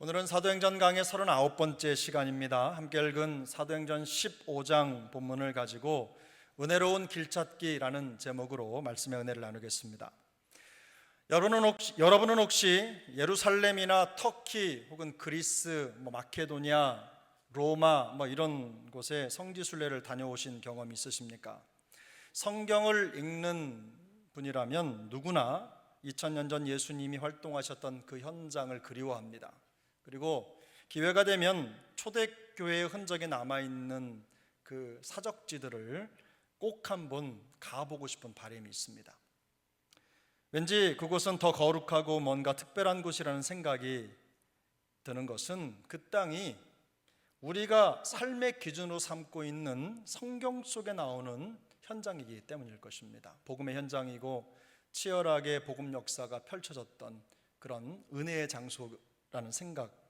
오늘은 사도행전 강의 39번째 시간입니다. 함께 읽은 사도행전 15장 본문을 가지고 은혜로운 길찾기라는 제목으로 말씀의 은혜를 나누겠습니다. 여러분은 혹시 예루살렘이나 터키 혹은 그리스, 마케도니아, 로마 이런 곳에 성지순례를 다녀오신 경험이 있으십니까? 성경을 읽는 분이라면 누구나 2000년 전 예수님이 활동하셨던 그 현장을 그리워합니다. 그리고 기회가 되면 초대교회의 흔적이 남아있는 그 사적지들을 꼭 한번 가보고 싶은 바람이 있습니다. 왠지 그곳은 더 거룩하고 뭔가 특별한 곳이라는 생각이 드는 것은 그 땅이 우리가 삶의 기준으로 삼고 있는 성경 속에 나오는 현장이기 때문일 것입니다. 복음의 현장이고 치열하게 복음 역사가 펼쳐졌던 그런 은혜의 장소라는 생각이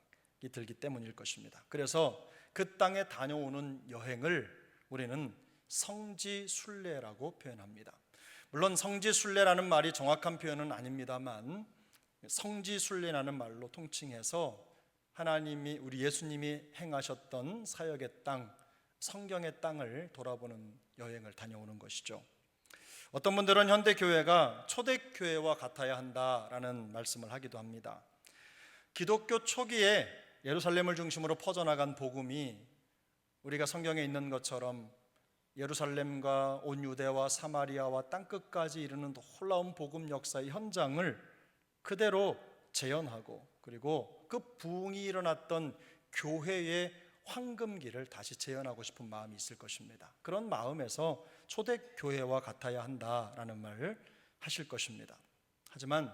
들기 때문일 것입니다. 그래서 그 땅에 다녀오는 여행을 우리는 성지순례라고 표현합니다. 물론 성지순례라는 말이 정확한 표현은 아닙니다만 성지순례라는 말로 통칭해서 하나님이, 우리 예수님이 행하셨던 사역의 땅, 성경의 땅을 돌아보는 여행을 다녀오는 것이죠. 어떤 분들은 현대교회가 초대교회와 같아야 한다라는 말씀을 하기도 합니다. 기독교 초기에 예루살렘을 중심으로 퍼져나간 복음이 우리가 성경에 있는 것처럼 예루살렘과 온 유대와 사마리아와 땅끝까지 이르는 놀라운 복음 역사의 현장을 그대로 재현하고, 그리고 그 부흥이 일어났던 교회의 황금기를 다시 재현하고 싶은 마음이 있을 것입니다. 그런 마음에서 초대교회와 같아야 한다라는 말을 하실 것입니다. 하지만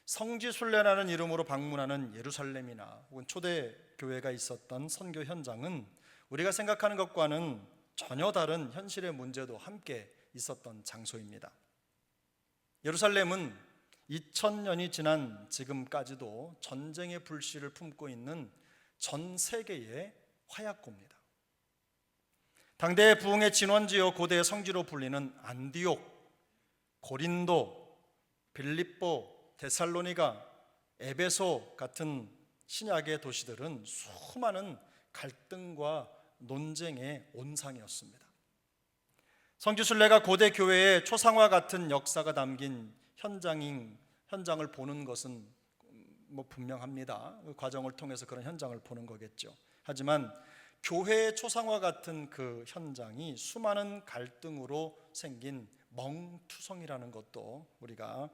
성지순례라는 이름으로 방문하는 예루살렘이나 혹은 초대교회가 있었던 선교 현장은 우리가 생각하는 것과는 전혀 다른 현실의 문제도 함께 있었던 장소입니다. 예루살렘은 2000년이 지난 지금까지도 전쟁의 불씨를 품고 있는 전 세계의 화약고입니다. 당대의 부흥의 진원지요 고대의 성지로 불리는 안디옥, 고린도, 빌립보, 데살로니가, 에베소 같은 신약의 도시들은 수많은 갈등과 논쟁의 온상이었습니다. 성지순례가 고대 교회의 초상화 같은 역사가 담긴 현장을 보는 것은 분명합니다. 그 과정을 통해서 그런 현장을 보는 거겠죠. 하지만 교회의 초상화 같은 그 현장이 수많은 갈등으로 생긴 멍투성이라는 것도 우리가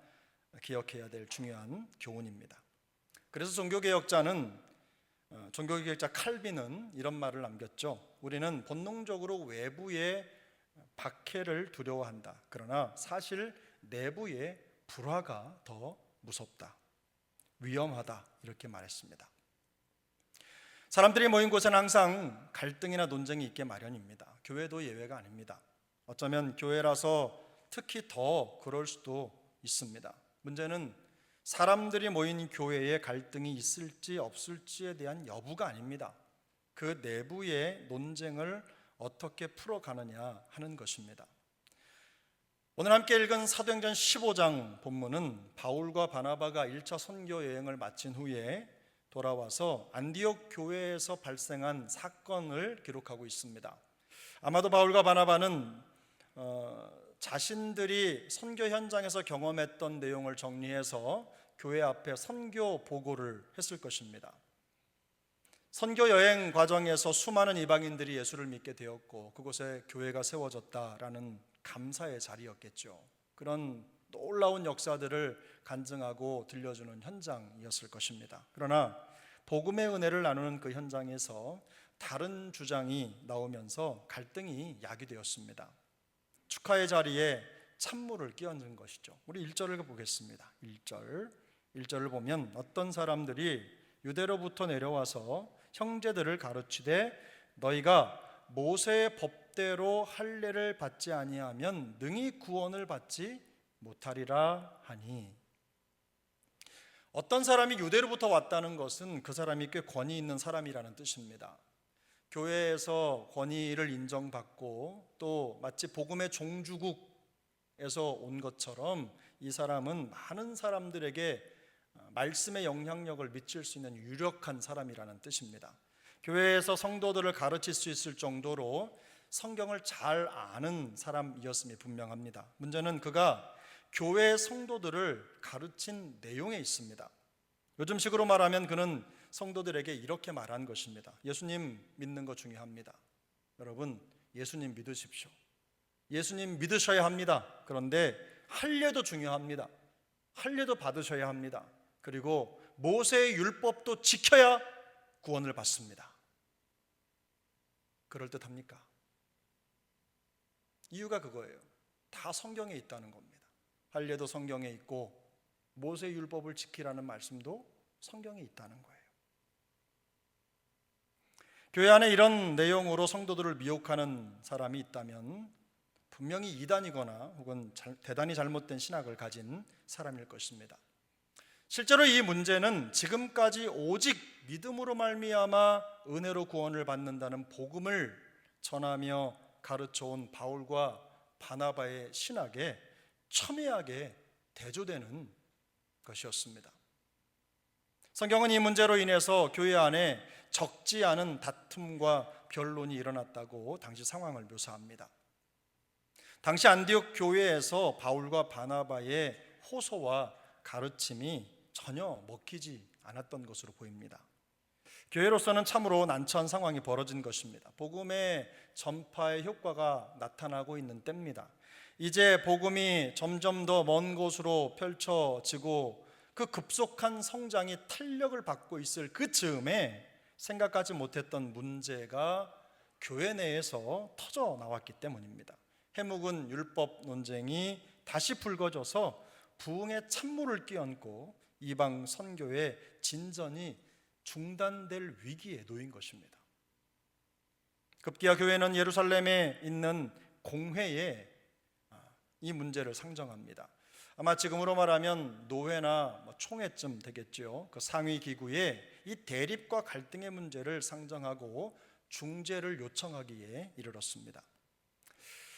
기억해야 될 중요한 교훈입니다. 그래서 종교개혁자 칼빈은 이런 말을 남겼죠. 우리는 본능적으로 외부의 박해를 두려워한다. 그러나 사실 내부의 불화가 더 무섭다, 위험하다, 이렇게 말했습니다. 사람들이 모인 곳에는 항상 갈등이나 논쟁이 있게 마련입니다. 교회도 예외가 아닙니다. 어쩌면 교회라서 특히 더 그럴 수도 있습니다. 문제는 사람들이 모인 교회에 갈등이 있을지 없을지에 대한 여부가 아닙니다. 그 내부의 논쟁을 어떻게 풀어가느냐 하는 것입니다. 오늘 함께 읽은 사도행전 15장 본문은 바울과 바나바가 1차 선교 여행을 마친 후에 돌아와서 안디옥 교회에서 발생한 사건을 기록하고 있습니다. 아마도 바울과 바나바는 자신들이 선교 현장에서 경험했던 내용을 정리해서 교회 앞에 선교 보고를 했을 것입니다. 선교 여행 과정에서 수많은 이방인들이 예수를 믿게 되었고 그곳에 교회가 세워졌다라는 감사의 자리였겠죠. 그런 놀라운 역사들을 간증하고 들려주는 현장이었을 것입니다. 그러나 복음의 은혜를 나누는 그 현장에서 다른 주장이 나오면서 갈등이 야기되었습니다. 축하의 자리에 찬물을 끼얹은 것이죠. 우리 1절을 보겠습니다. 1절을 보면 어떤 사람들이 유대로부터 내려와서 형제들을 가르치되 너희가 모세의 법대로 할례를 받지 아니하면 능히 구원을 받지 못하리라 하니. 어떤 사람이 유대로부터 왔다는 것은 그 사람이 꽤 권위 있는 사람이라는 뜻입니다. 교회에서 권위를 인정받고 또 마치 복음의 종주국에서 온 것처럼 이 사람은 많은 사람들에게 말씀의 영향력을 미칠 수 있는 유력한 사람이라는 뜻입니다. 교회에서 성도들을 가르칠 수 있을 정도로 성경을 잘 아는 사람이었음이 분명합니다. 문제는 그가 교회 성도들을 가르친 내용에 있습니다. 요즘식으로 말하면 그는 성도들에게 이렇게 말한 것입니다. 예수님 믿는 거 중요합니다. 여러분, 예수님 믿으십시오. 예수님 믿으셔야 합니다. 그런데 할례도 중요합니다. 할례도 받으셔야 합니다. 그리고 모세의 율법도 지켜야 구원을 받습니다. 그럴듯합니까? 이유가 그거예요. 다 성경에 있다는 겁니다. 할례도 성경에 있고 모세의 율법을 지키라는 말씀도 성경에 있다는 거예요. 교회 안에 이런 내용으로 성도들을 미혹하는 사람이 있다면 분명히 이단이거나 혹은 대단히 잘못된 신학을 가진 사람일 것입니다. 실제로 이 문제는 지금까지 오직 믿음으로 말미암아 은혜로 구원을 받는다는 복음을 전하며 가르쳐온 바울과 바나바의 신학에 첨예하게 대조되는 것이었습니다. 성경은 이 문제로 인해서 교회 안에 적지 않은 다툼과 변론이 일어났다고 당시 상황을 묘사합니다. 당시 안디옥 교회에서 바울과 바나바의 호소와 가르침이 전혀 먹히지 않았던 것으로 보입니다. 교회로서는 참으로 난처한 상황이 벌어진 것입니다. 복음의 전파의 효과가 나타나고 있는 때입니다. 이제 복음이 점점 더 먼 곳으로 펼쳐지고 그 급속한 성장이 탄력을 받고 있을 그 즈음에 생각하지 못했던 문제가 교회 내에서 터져 나왔기 때문입니다. 해묵은 율법 논쟁이 다시 불거져서 부흥의 찬물을 끼얹고 이방 선교의 진전이 중단될 위기에 놓인 것입니다. 급기야 교회는 예루살렘에 있는 공회에 이 문제를 상정합니다. 아마 지금으로 말하면 노회나 총회쯤 되겠죠. 그 상위 기구에 이 대립과 갈등의 문제를 상정하고 중재를 요청하기에 이르렀습니다.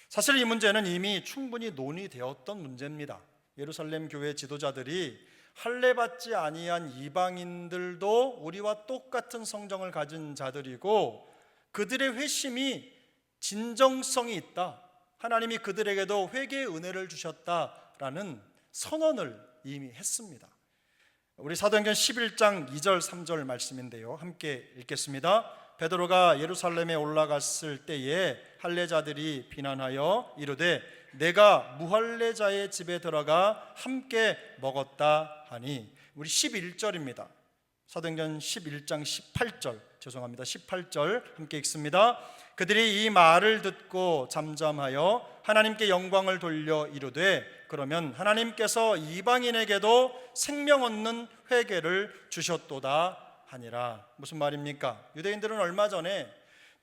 사실 이 문제는 이미 충분히 논의되었던 문제입니다. 예루살렘 교회 지도자들이 할례받지 아니한 이방인들도 우리와 똑같은 성정을 가진 자들이고 그들의 회심이 진정성이 있다. 하나님이 그들에게도 회개의 은혜를 주셨다라는 선언을 이미 했습니다. 우리 사도행전 11장 2절 3절 말씀인데요, 함께 읽겠습니다. 베드로가 예루살렘에 올라갔을 때에 할례자들이 비난하여 이르되 내가 무할례자의 집에 들어가 함께 먹었다 하니, 우리 11절입니다. 사도행전 11장 18절, 죄송합니다. 18절 함께 읽습니다. 그들이 이 말을 듣고 잠잠하여 하나님께 영광을 돌려 이르되 그러면 하나님께서 이방인에게도 생명 얻는 회개를 주셨도다 하니라. 무슨 말입니까? 유대인들은 얼마 전에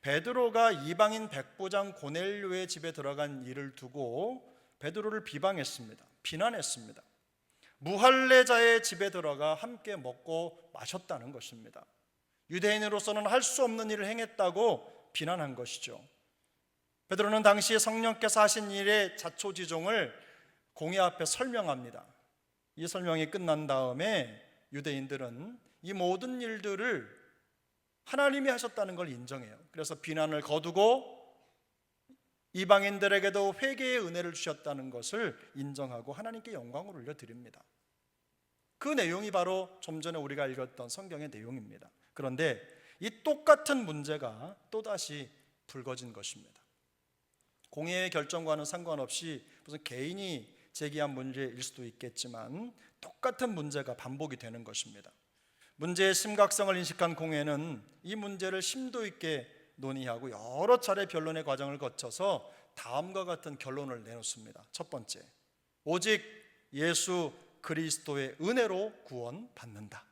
베드로가 이방인 백부장 고넬료의 집에 들어간 일을 두고 베드로를 비방했습니다. 비난했습니다. 무할례자의 집에 들어가 함께 먹고 마셨다는 것입니다. 유대인으로서는 할 수 없는 일을 행했다고 비난한 것이죠. 베드로는 당시 성령께서 하신 일의 자초지종을 공회 앞에 설명합니다. 이 설명이 끝난 다음에 유대인들은 이 모든 일들을 하나님이 하셨다는 걸 인정해요. 그래서 비난을 거두고 이방인들에게도 회개의 은혜를 주셨다는 것을 인정하고 하나님께 영광을 올려드립니다. 그 내용이 바로 좀 전에 우리가 읽었던 성경의 내용입니다. 그런데 이 똑같은 문제가 또다시 불거진 것입니다. 공회의 결정과는 상관없이 무슨 개인이 제기한 문제일 수도 있겠지만 똑같은 문제가 반복이 되는 것입니다. 문제의 심각성을 인식한 공회는 이 문제를 심도 있게 논의하고 여러 차례 변론의 과정을 거쳐서 다음과 같은 결론을 내놓습니다. 첫 번째, 오직 예수 그리스도의 은혜로 구원받는다.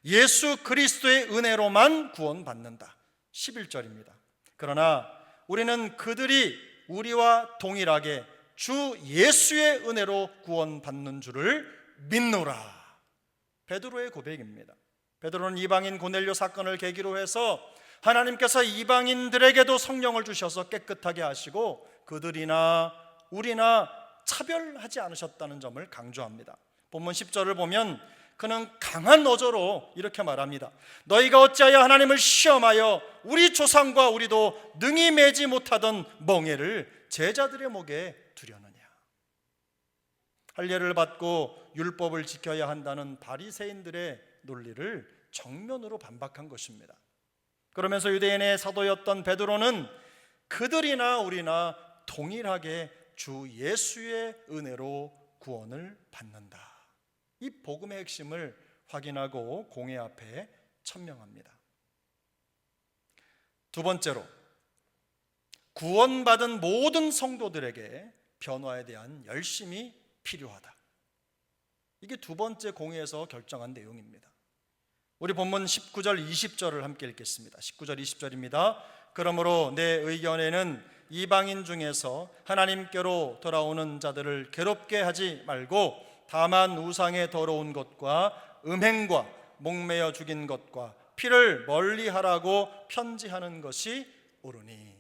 예수 그리스도의 은혜로만 구원받는다. 11절입니다. 그러나 우리는 그들이 우리와 동일하게 주 예수의 은혜로 구원받는 줄을 믿노라. 베드로의 고백입니다. 베드로는 이방인 고넬료 사건을 계기로 해서 하나님께서 이방인들에게도 성령을 주셔서 깨끗하게 하시고 그들이나 우리나 차별하지 않으셨다는 점을 강조합니다. 본문 10절을 보면 그는 강한 어조로 이렇게 말합니다. 너희가 어찌하여 하나님을 시험하여 우리 조상과 우리도 능히 매지 못하던 멍에를 제자들의 목에 두려느냐. 할례를 받고 율법을 지켜야 한다는 바리새인들의 논리를 정면으로 반박한 것입니다. 그러면서 유대인의 사도였던 베드로는 그들이나 우리나 동일하게 주 예수의 은혜로 구원을 받는다. 이 복음의 핵심을 확인하고 공회 앞에 천명합니다. 두 번째로, 구원받은 모든 성도들에게 변화에 대한 열심이 필요하다. 이게 두 번째 공회에서 결정한 내용입니다. 우리 본문 19절 20절을 함께 읽겠습니다. 19절 20절입니다. 그러므로 내 의견에는 이방인 중에서 하나님께로 돌아오는 자들을 괴롭게 하지 말고 다만 우상의 더러운 것과 음행과 목매어 죽인 것과 피를 멀리하라고 편지하는 것이 옳으니.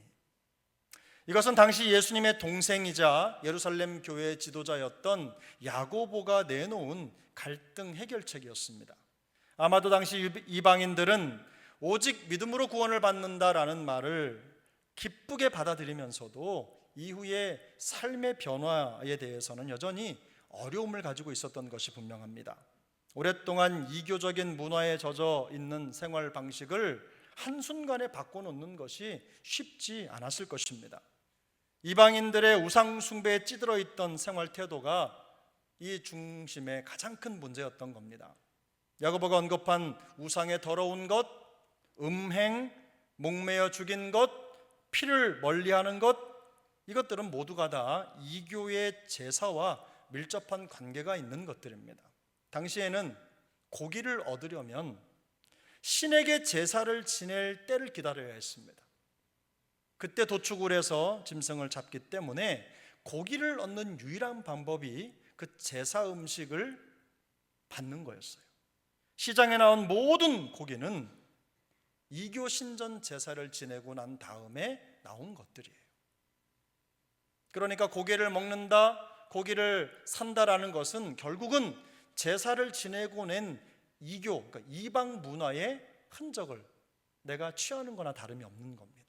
이것은 당시 예수님의 동생이자 예루살렘 교회 지도자였던 야고보가 내놓은 갈등 해결책이었습니다. 아마도 당시 이방인들은 오직 믿음으로 구원을 받는다라는 말을 기쁘게 받아들이면서도 이후의 삶의 변화에 대해서는 여전히 어려움을 가지고 있었던 것이 분명합니다. 오랫동안 이교적인 문화에 젖어 있는 생활 방식을 한순간에 바꿔놓는 것이 쉽지 않았을 것입니다. 이방인들의 우상 숭배에 찌들어 있던 생활 태도가 이 중심의 가장 큰 문제였던 겁니다. 야고보가 언급한 우상의 더러운 것, 음행, 목매어 죽인 것, 피를 멀리하는 것, 이것들은 모두가 다 이교의 제사와 밀접한 관계가 있는 것들입니다. 당시에는 고기를 얻으려면 신에게 제사를 지낼 때를 기다려야 했습니다. 그때 도축을 해서 짐승을 잡기 때문에 고기를 얻는 유일한 방법이 그 제사 음식을 받는 거였어요. 시장에 나온 모든 고기는 이교 신전 제사를 지내고 난 다음에 나온 것들이에요. 그러니까 고기를 먹는다, 고기를 산다라는 것은 결국은 제사를 지내고 낸 이교, 그러니까 이방 문화의 흔적을 내가 취하는 거나 다름이 없는 겁니다.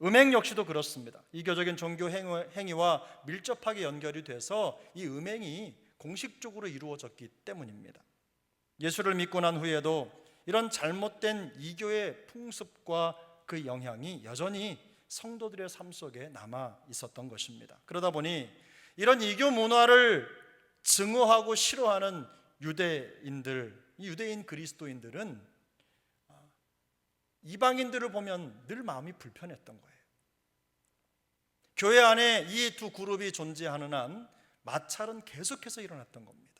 음행 역시도 그렇습니다. 이교적인 종교 행위와 밀접하게 연결이 돼서 이 음행이 공식적으로 이루어졌기 때문입니다. 예수를 믿고 난 후에도 이런 잘못된 이교의 풍습과 그 영향이 여전히 성도들의 삶 속에 남아 있었던 것입니다. 그러다 보니 이런 이교 문화를 증오하고 싫어하는 유대인들, 이 유대인 그리스도인들은 이방인들을 보면 늘 마음이 불편했던 거예요. 교회 안에 이 두 그룹이 존재하는 한 마찰은 계속해서 일어났던 겁니다.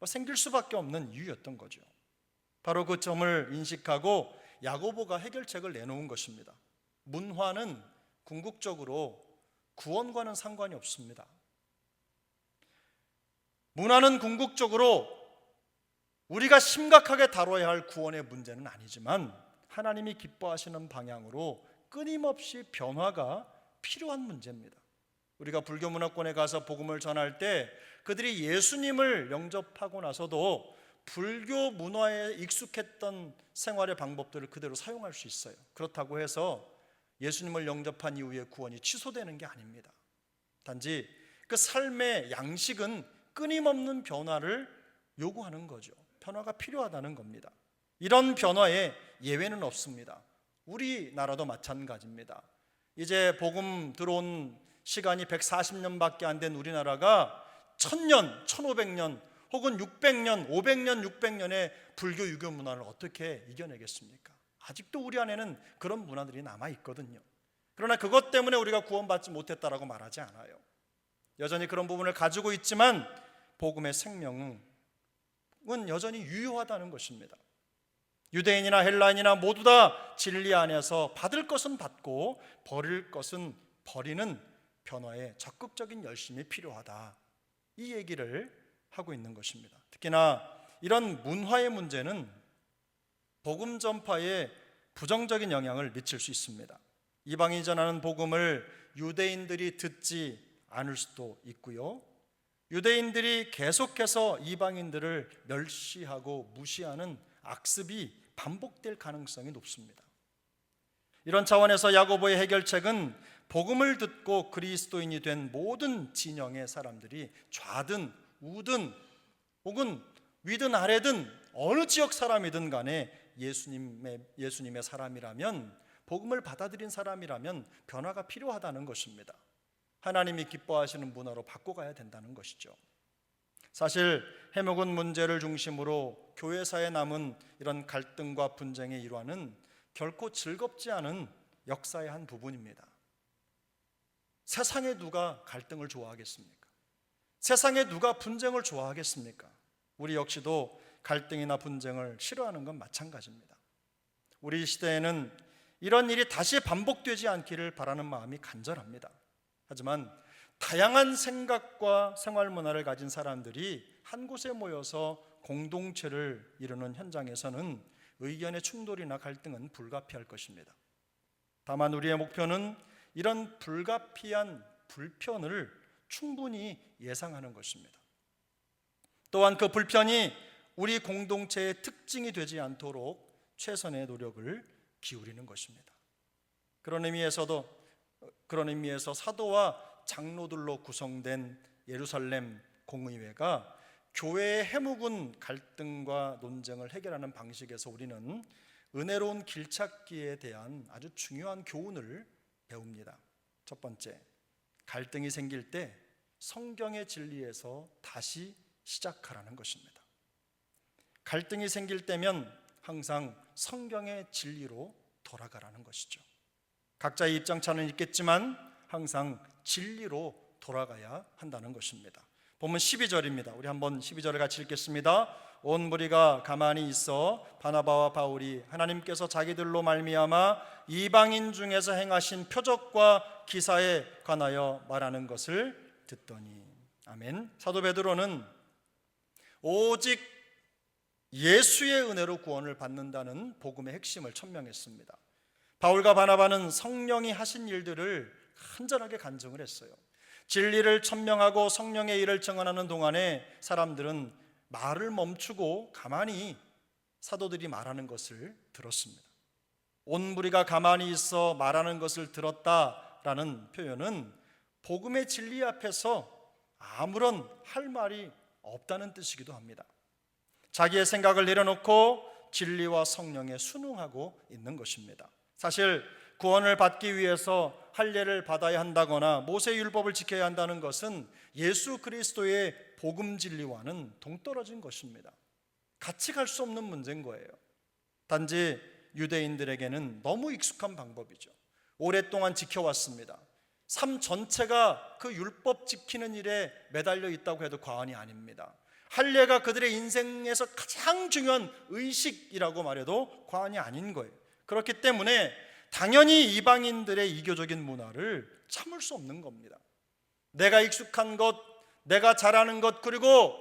생길 수밖에 없는 이유였던 거죠. 바로 그 점을 인식하고 야고보가 해결책을 내놓은 것입니다. 문화는 궁극적으로 구원과는 상관이 없습니다. 문화는 궁극적으로 우리가 심각하게 다뤄야 할 구원의 문제는 아니지만 하나님이 기뻐하시는 방향으로 끊임없이 변화가 필요한 문제입니다. 우리가 불교 문화권에 가서 복음을 전할 때 그들이 예수님을 영접하고 나서도 불교 문화에 익숙했던 생활의 방법들을 그대로 사용할 수 있어요. 그렇다고 해서 예수님을 영접한 이후에 구원이 취소되는 게 아닙니다. 단지 그 삶의 양식은 끊임없는 변화를 요구하는 거죠. 변화가 필요하다는 겁니다. 이런 변화에 예외는 없습니다. 우리나라도 마찬가지입니다. 이제 복음 들어온 시간이 140년밖에 안 된 우리나라가 1000년, 1500년 혹은 600년, 500년, 600년의 불교 유교 문화를 어떻게 이겨내겠습니까? 아직도 우리 안에는 그런 문화들이 남아있거든요. 그러나 그것 때문에 우리가 구원받지 못했다라고 말하지 않아요. 여전히 그런 부분을 가지고 있지만 복음의 생명은 여전히 유효하다는 것입니다. 유대인이나 헬라인이나 모두 다 진리 안에서 받을 것은 받고 버릴 것은 버리는 변화에 적극적인 열심이 필요하다, 이 얘기를 하고 있는 것입니다. 특히나 이런 문화의 문제는 복음 전파에 부정적인 영향을 미칠 수 있습니다. 이방인이 전하는 복음을 유대인들이 듣지 않을 수도 있고요, 유대인들이 계속해서 이방인들을 멸시하고 무시하는 악습이 반복될 가능성이 높습니다. 이런 차원에서 야고보의 해결책은 복음을 듣고 그리스도인이 된 모든 진영의 사람들이 좌든 우든 혹은 위든 아래든 어느 지역 사람이든 간에 예수님의 사람이라면, 복음을 받아들인 사람이라면 변화가 필요하다는 것입니다. 하나님이 기뻐하시는 문화로 바꿔가야 된다는 것이죠. 사실 해묵은 문제를 중심으로 교회사에 남은 이런 갈등과 분쟁의 일환은 결코 즐겁지 않은 역사의 한 부분입니다. 세상에 누가 갈등을 좋아하겠습니까? 세상에 누가 분쟁을 좋아하겠습니까? 우리 역시도 갈등이나 분쟁을 싫어하는 건 마찬가지입니다. 우리 시대에는 이런 일이 다시 반복되지 않기를 바라는 마음이 간절합니다. 하지만 다양한 생각과 생활 문화를 가진 사람들이 한 곳에 모여서 공동체를 이루는 현장에서는 의견의 충돌이나 갈등은 불가피할 것입니다. 다만 우리의 목표는 이런 불가피한 불편을 충분히 예상하는 것입니다. 또한 그 불편이 우리 공동체의 특징이 되지 않도록 최선의 노력을 기울이는 것입니다. 그런 의미에서 사도와 장로들로 구성된 예루살렘 공의회가 교회의 해묵은 갈등과 논쟁을 해결하는 방식에서 우리는 은혜로운 길찾기에 대한 아주 중요한 교훈을 배웁니다. 첫 번째, 갈등이 생길 때 성경의 진리에서 다시 시작하라는 것입니다. 갈등이 생길 때면 항상 성경의 진리로 돌아가라는 것이죠. 각자의 입장차는 있겠지만 항상 진리로 돌아가야 한다는 것입니다. 본문 12절입니다. 우리 한번 12절을 같이 읽겠습니다. 온 무리가 가만히 있어 바나바와 바울이 하나님께서 자기들로 말미암아 이방인 중에서 행하신 표적과 기사에 관하여 말하는 것을 듣더니. 아멘. 사도 베드로는 오직 예수의 은혜로 구원을 받는다는 복음의 핵심을 천명했습니다. 바울과 바나바는 성령이 하신 일들을 간절하게 간증을 했어요. 진리를 천명하고 성령의 일을 증언하는 동안에 사람들은 말을 멈추고 가만히 사도들이 말하는 것을 들었습니다. 온 무리가 가만히 있어 말하는 것을 들었다라는 표현은 복음의 진리 앞에서 아무런 할 말이 없다는 뜻이기도 합니다. 자기의 생각을 내려놓고 진리와 성령에 순응하고 있는 것입니다. 사실 구원을 받기 위해서 할례를 받아야 한다거나 모세율법을 지켜야 한다는 것은 예수 그리스도의 복음 진리와는 동떨어진 것입니다. 같이 갈 수 없는 문제인 거예요. 단지 유대인들에게는 너무 익숙한 방법이죠. 오랫동안 지켜왔습니다. 삶 전체가 그 율법 지키는 일에 매달려 있다고 해도 과언이 아닙니다. 할례가 그들의 인생에서 가장 중요한 의식이라고 말해도 과언이 아닌 거예요. 그렇기 때문에 당연히 이방인들의 이교적인 문화를 참을 수 없는 겁니다. 내가 익숙한 것, 내가 잘하는 것, 그리고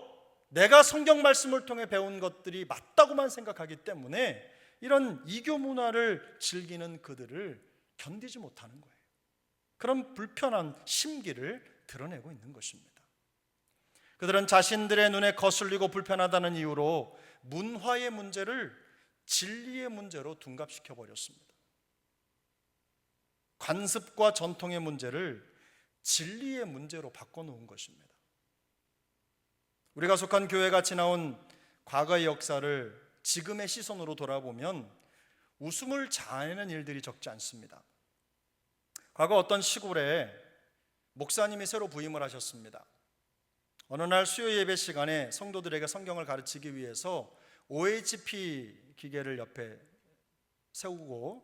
내가 성경 말씀을 통해 배운 것들이 맞다고만 생각하기 때문에 이런 이교 문화를 즐기는 그들을 견디지 못하는 거예요. 그런 불편한 심기를 드러내고 있는 것입니다. 그들은 자신들의 눈에 거슬리고 불편하다는 이유로 문화의 문제를 진리의 문제로 둔갑시켜 버렸습니다. 관습과 전통의 문제를 진리의 문제로 바꿔놓은 것입니다. 우리가 속한 교회가 지나온 과거의 역사를 지금의 시선으로 돌아보면 웃음을 자아내는 일들이 적지 않습니다. 과거 어떤 시골에 목사님이 새로 부임을 하셨습니다. 어느 날 수요 예배 시간에 성도들에게 성경을 가르치기 위해서 OHP 기계를 옆에 세우고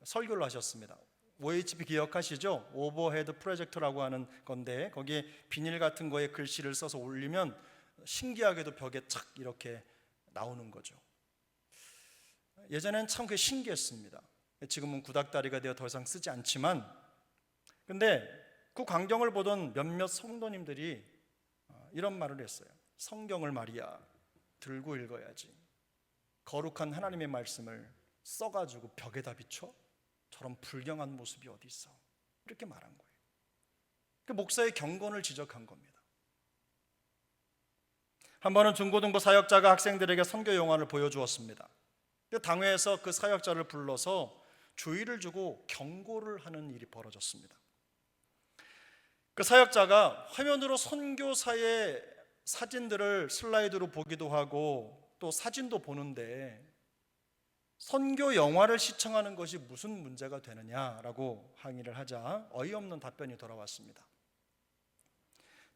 설교를 하셨습니다. OHP 기억하시죠? 오버헤드 프로젝터라고 하는 건데 거기에 비닐 같은 거에 글씨를 써서 올리면 신기하게도 벽에 착 이렇게 나오는 거죠. 예전엔 참 그게 신기했습니다. 지금은 구닥다리가 되어 더 이상 쓰지 않지만, 근데 그 광경을 보던 몇몇 성도님들이 이런 말을 했어요. 성경을 말이야 들고 읽어야지. 거룩한 하나님의 말씀을 써가지고 벽에다 비춰? 저런 불경한 모습이 어디 있어? 이렇게 말한 거예요. 그 목사의 경건을 지적한 겁니다. 한 번은 중고등부 사역자가 학생들에게 선교 영화를 보여주었습니다. 당회에서 그 사역자를 불러서 주의를 주고 경고를 하는 일이 벌어졌습니다. 그 사역자가 화면으로 선교사의 사진들을 슬라이드로 보기도 하고 또 사진도 보는데 선교 영화를 시청하는 것이 무슨 문제가 되느냐라고 항의를 하자 어이없는 답변이 돌아왔습니다.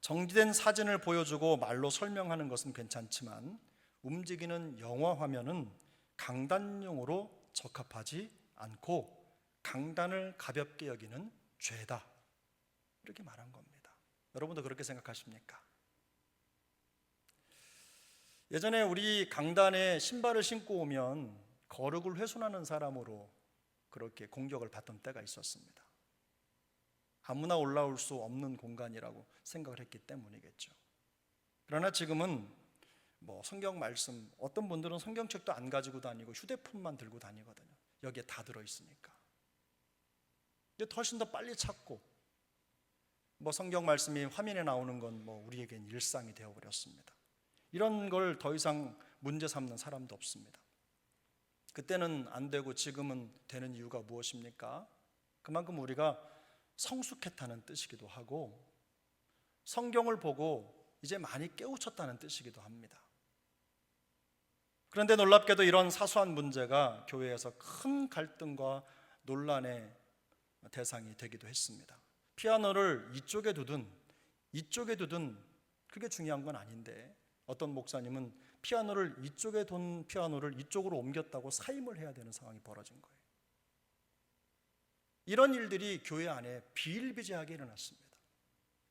정지된 사진을 보여주고 말로 설명하는 것은 괜찮지만 움직이는 영화 화면은 강단용으로 적합하지 않고 강단을 가볍게 여기는 죄다, 이렇게 말한 겁니다. 여러분도 그렇게 생각하십니까? 예전에 우리 강단에 신발을 신고 오면 거룩을 훼손하는 사람으로 그렇게 공격을 받던 때가 있었습니다. 아무나 올라올 수 없는 공간이라고 생각을 했기 때문이겠죠. 그러나 지금은 성경 말씀, 어떤 분들은 성경책도 안 가지고 다니고 휴대폰만 들고 다니거든요. 여기에 다 들어있으니까. 근데 훨씬 더 빨리 찾고 성경 말씀이 화면에 나오는 건 우리에겐 일상이 되어버렸습니다. 이런 걸 더 이상 문제 삼는 사람도 없습니다. 그때는 안 되고 지금은 되는 이유가 무엇입니까? 그만큼 우리가 성숙했다는 뜻이기도 하고 성경을 보고 이제 많이 깨우쳤다는 뜻이기도 합니다. 그런데 놀랍게도 이런 사소한 문제가 교회에서 큰 갈등과 논란의 대상이 되기도 했습니다. 피아노를 이쪽에 두든 이쪽에 두든 그게 중요한 건 아닌데 어떤 목사님은 피아노를 이쪽에 둔 피아노를 이쪽으로 옮겼다고 사임을 해야 되는 상황이 벌어진 거예요. 이런 일들이 교회 안에 비일비재하게 일어났습니다.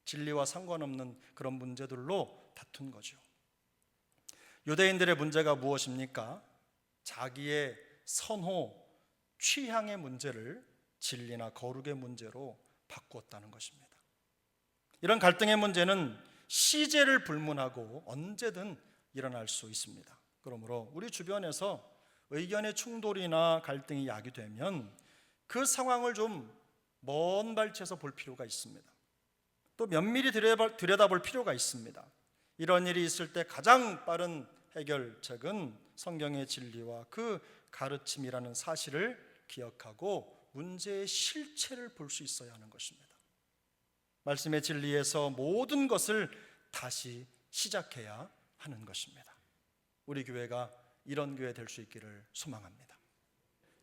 진리와 상관없는 그런 문제들로 다툰 거죠. 유대인들의 문제가 무엇입니까? 자기의 선호, 취향의 문제를 진리나 거룩의 문제로 바꾸었다는 것입니다. 이런 갈등의 문제는 시제를 불문하고 언제든 일어날 수 있습니다. 그러므로 우리 주변에서 의견의 충돌이나 갈등이 야기되면 그 상황을 좀 먼 발치에서 볼 필요가 있습니다. 또 면밀히 들여다볼 필요가 있습니다. 이런 일이 있을 때 가장 빠른 해결책은 성경의 진리와 그 가르침이라는 사실을 기억하고 문제의 실체를 볼 수 있어야 하는 것입니다. 말씀의 진리에서 모든 것을 다시 시작해야 하는 것입니다. 우리 교회가 이런 교회 될 수 있기를 소망합니다.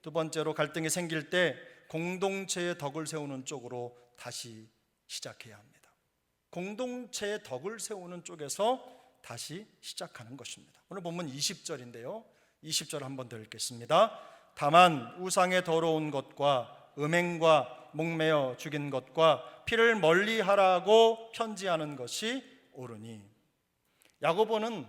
두 번째로, 갈등이 생길 때 공동체의 덕을 세우는 쪽으로 다시 시작해야 합니다. 공동체의 덕을 세우는 쪽에서 다시 시작하는 것입니다. 오늘 본문 20절인데요 20절 한번 더 읽겠습니다. 다만 우상의 더러운 것과 음행과 목매어 죽인 것과 피를 멀리하라고 편지하는 것이 옳으니. 야고보는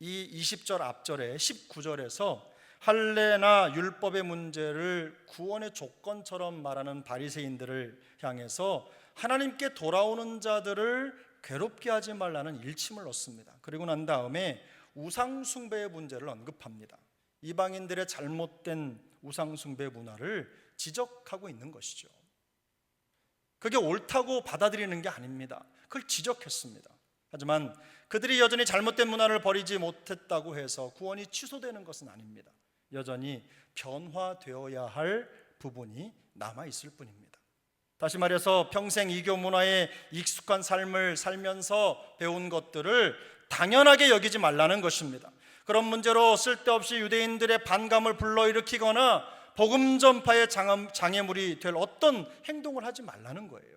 이 20절 앞절에 19절에서 할례나 율법의 문제를 구원의 조건처럼 말하는 바리새인들을 향해서 하나님께 돌아오는 자들을 괴롭게 하지 말라는 일침을 넣습니다. 그리고 난 다음에 우상숭배의 문제를 언급합니다. 이방인들의 잘못된 우상숭배 문화를 지적하고 있는 것이죠. 그게 옳다고 받아들이는 게 아닙니다. 그걸 지적했습니다. 하지만 그들이 여전히 잘못된 문화를 버리지 못했다고 해서 구원이 취소되는 것은 아닙니다. 여전히 변화되어야 할 부분이 남아있을 뿐입니다. 다시 말해서 평생 이교 문화에 익숙한 삶을 살면서 배운 것들을 당연하게 여기지 말라는 것입니다. 그런 문제로 쓸데없이 유대인들의 반감을 불러일으키거나 복음 전파의 장애물이 될 어떤 행동을 하지 말라는 거예요.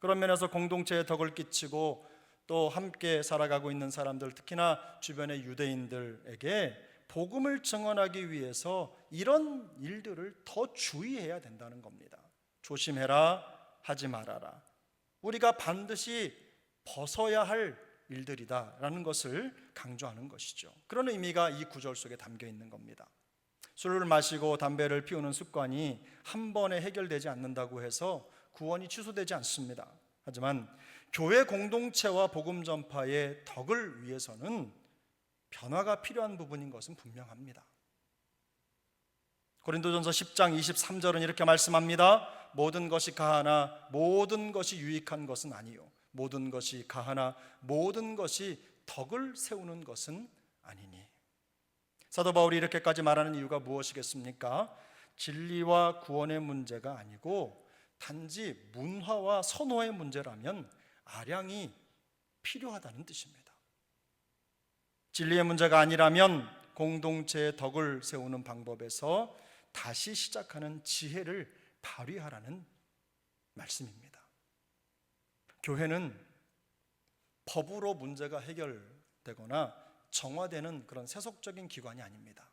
그런 면에서 공동체에 덕을 끼치고 또 함께 살아가고 있는 사람들, 특히나 주변의 유대인들에게 복음을 증언하기 위해서 이런 일들을 더 주의해야 된다는 겁니다. 조심해라, 하지 말아라. 우리가 반드시 벗어야 할 일들이다라는 것을 강조하는 것이죠. 그런 의미가 이 구절 속에 담겨 있는 겁니다. 술을 마시고 담배를 피우는 습관이 한 번에 해결되지 않는다고 해서 구원이 취소되지 않습니다. 하지만 교회 공동체와 복음 전파의 덕을 위해서는 변화가 필요한 부분인 것은 분명합니다. 고린도전서 10장 23절은 이렇게 말씀합니다. 모든 것이 가하나 모든 것이 유익한 것은 아니요 모든 것이 가하나 모든 것이 덕을 세우는 것은 아니니. 사도 바울이 이렇게까지 말하는 이유가 무엇이겠습니까? 진리와 구원의 문제가 아니고 단지 문화와 선호의 문제라면 아량이 필요하다는 뜻입니다. 진리의 문제가 아니라면 공동체의 덕을 세우는 방법에서 다시 시작하는 지혜를 발휘하라는 말씀입니다. 교회는 법으로 문제가 해결되거나 정화되는 그런 세속적인 기관이 아닙니다.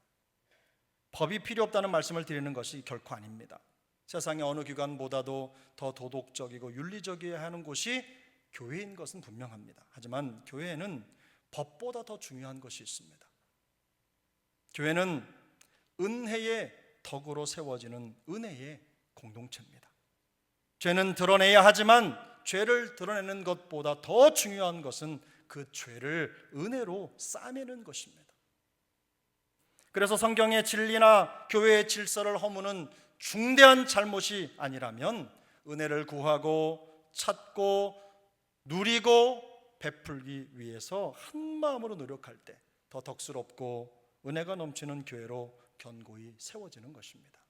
법이 필요 없다는 말씀을 드리는 것이 결코 아닙니다. 세상의 어느 기관보다도 더 도덕적이고 윤리적이어야 하는 곳이 교회인 것은 분명합니다. 하지만 교회에는 법보다 더 중요한 것이 있습니다. 교회는 은혜의 덕으로 세워지는 은혜의 공동체입니다. 죄는 드러내야 하지만 죄를 드러내는 것보다 더 중요한 것은 그 죄를 은혜로 싸매는 것입니다. 그래서 성경의 진리나 교회의 질서를 허무는 중대한 잘못이 아니라면 은혜를 구하고 찾고 누리고 베풀기 위해서 한 마음으로 노력할 때 더 덕스럽고 은혜가 넘치는 교회로 견고히 세워지는 것입니다.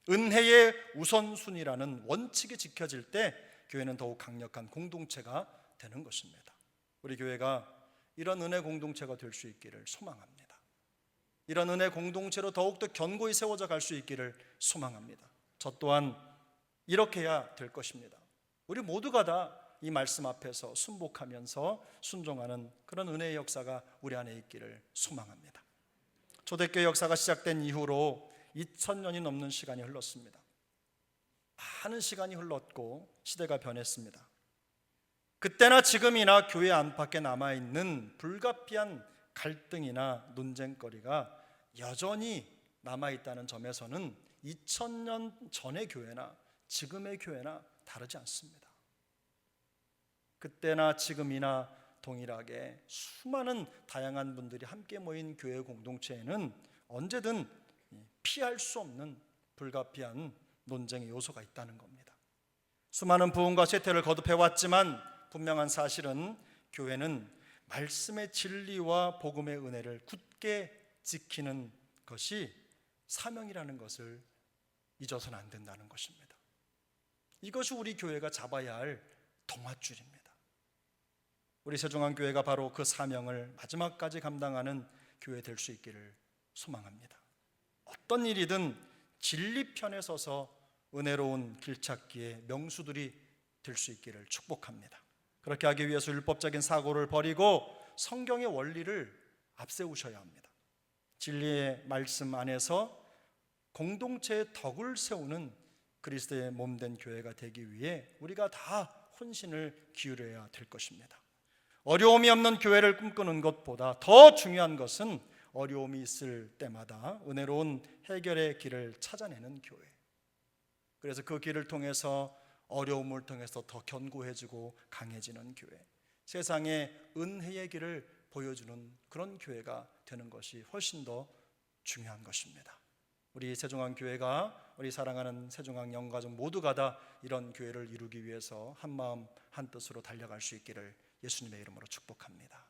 은혜의 우선순위라는 원칙이 지켜질 때 교회는 더욱 강력한 공동체가 되는 것입니다. 우리 교회가 이런 은혜 공동체가 될 수 있기를 소망합니다. 이런 은혜 공동체로 더욱더 견고히 세워져 갈 수 있기를 소망합니다. 저 또한 이렇게 해야 될 것입니다. 우리 모두가 다 이 말씀 앞에서 순복하면서 순종하는 그런 은혜의 역사가 우리 안에 있기를 소망합니다. 초대교회 역사가 시작된 이후로 2000년이 넘는 시간이 흘렀습니다. 많은 시간이 흘렀고 시대가 변했습니다. 그때나 지금이나 교회 안팎에 남아있는 불가피한 갈등이나 논쟁거리가 여전히 남아있다는 점에서는 2000년 전의 교회나 지금의 교회나 다르지 않습니다. 그때나 지금이나 동일하게 수많은 다양한 분들이 함께 모인 교회 공동체에는 언제든 피할 수 없는 불가피한 논쟁의 요소가 있다는 겁니다. 수많은 부흥과 쇠퇴를 거듭해왔지만 분명한 사실은 교회는 말씀의 진리와 복음의 은혜를 굳게 지키는 것이 사명이라는 것을 잊어서는 안 된다는 것입니다. 이것이 우리 교회가 잡아야 할 동아줄입니다. 우리 세종안교회가 바로 그 사명을 마지막까지 감당하는 교회 될 수 있기를 소망합니다. 어떤 일이든 진리편에 서서 은혜로운 길찾기의 명수들이 될 수 있기를 축복합니다. 그렇게 하기 위해서 율법적인 사고를 버리고 성경의 원리를 앞세우셔야 합니다. 진리의 말씀 안에서 공동체의 덕을 세우는 그리스도의 몸된 교회가 되기 위해 우리가 다 혼신을 기울여야 될 것입니다. 어려움이 없는 교회를 꿈꾸는 것보다 더 중요한 것은 어려움이 있을 때마다 은혜로운 해결의 길을 찾아내는 교회. 그래서 그 길을 통해서 어려움을 통해서 더 견고해지고 강해지는 교회, 세상에 은혜의 길을 보여주는 그런 교회가 되는 것이 훨씬 더 중요한 것입니다. 우리 세종안교회가 우리 사랑하는 세종안 영가족 모두가 다 이런 교회를 이루기 위해서 한 마음 한 뜻으로 달려갈 수 있기를 예수님의 이름으로 축복합니다.